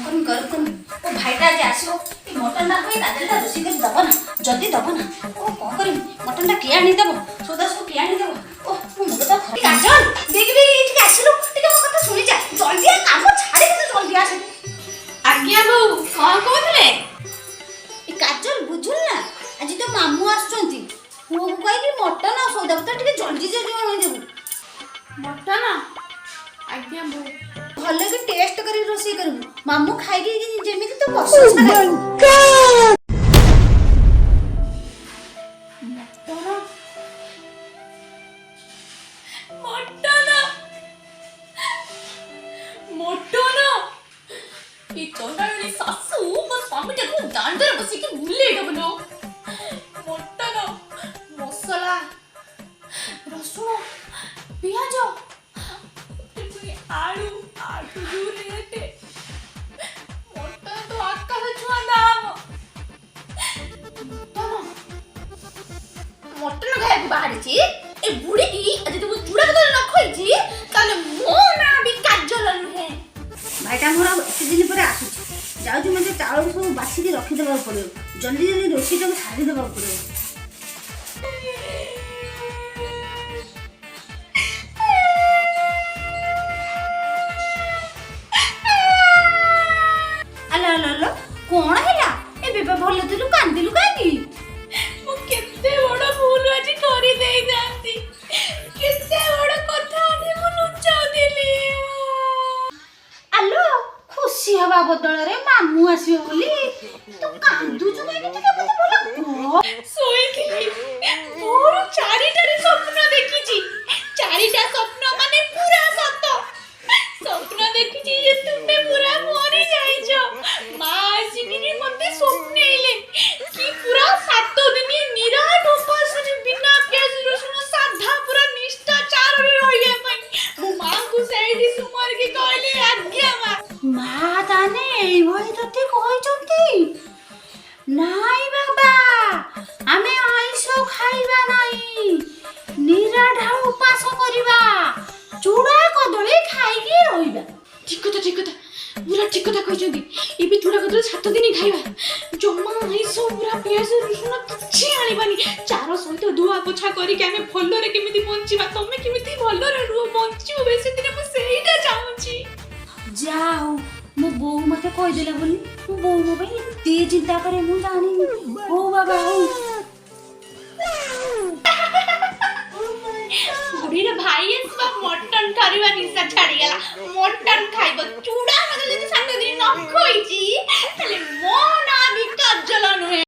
गरम ओ भाईटा आज आसो मटन ना कोई काजलटा रोषे कर दब ना जल्दी दब ना ओ कौन करी मटन टा किए आनी दब सोदा सब किए आनी दब ओ मुझे तो खरी काजल देख भी इठके आसिलु टिके मो कथा सुनि जा जल्दी काम छाड़ी के जल्दी आसे आज्ञा बहु कौन कहले ए काजल बुझुल ना आज तो मामू आछंती वो कहि कि मटन आ सौदा तो टिके जल्दी जल्दी आनी देबु मटन आज्ञा बहु भले कि टेस्ट करी रोषे करबु मामू खाई के जेमिति तो बस छाड़े मटन खाया बाहर छी ए बुढ़ी की अजे तो चूड़ा कदल न खोई छी ताले मो ना भी काजल नुहे भाईटा मोरा एते दिन पर आसु जाउ जे मते चाउल सब बासी के रखि देबा पड़ियो जल्दी जल्दी रोषे तो छाड़ी देबा पड़ियो अला अला अला कोन हैला ए बेबा भलो दिलु कांदिलु काई मो केते बड़ भूल आज करी देई जानती केते बड़ कथा आनी मो लुचाउ देली आलो खुशी हवा बदल रे मामू आसियो बोली तू कांदु छु काई टिके मते बोला सोईथिली मोर चारिटारे स्वप्न देखिची चारिटा स्वप्न माने पूरा सत स्वप्न देखिची जे तुमे पूरा मरि जाइछो मां आसिकी मते स्वप्नेले कि पूरा 7 दिन निराट उपास बिना प्याज रसुन साधा पूरा निष्ठाचार रे रहिया पई मो मां को सेठी सुमर के कहले आज्ञा मां ताने एई भई तते कहै चंती नाई बाबा आमे आइसो खाइबा नाई निराढा उपास करिबा चूड़ा कदली खाई के रहिबा ठीक कथा पूरा ठीक कथा कहछंती एबे चूड़ा कदली 7 दिन खाइबा जम्मा आइसो पूरा प्याज रसुन किछि आनिबानी चार सहित धुआ पोछा करी के आमे भलो रे केमिति बंचिबा तमे केमिति भलो रे रुह बंचिबो बेसे दिन मो सेहीटा चाहूची जाओ मो बो मते कहि देला बोली मो बो मो भाई ते चिंता करे मु जानी हो बाबा हो बुढ़ी रे भाई इसबा मटन खारिबा निशा छाड़ी गेला मटन खाइबो चूड़ा कदली 7 दिन न खोइची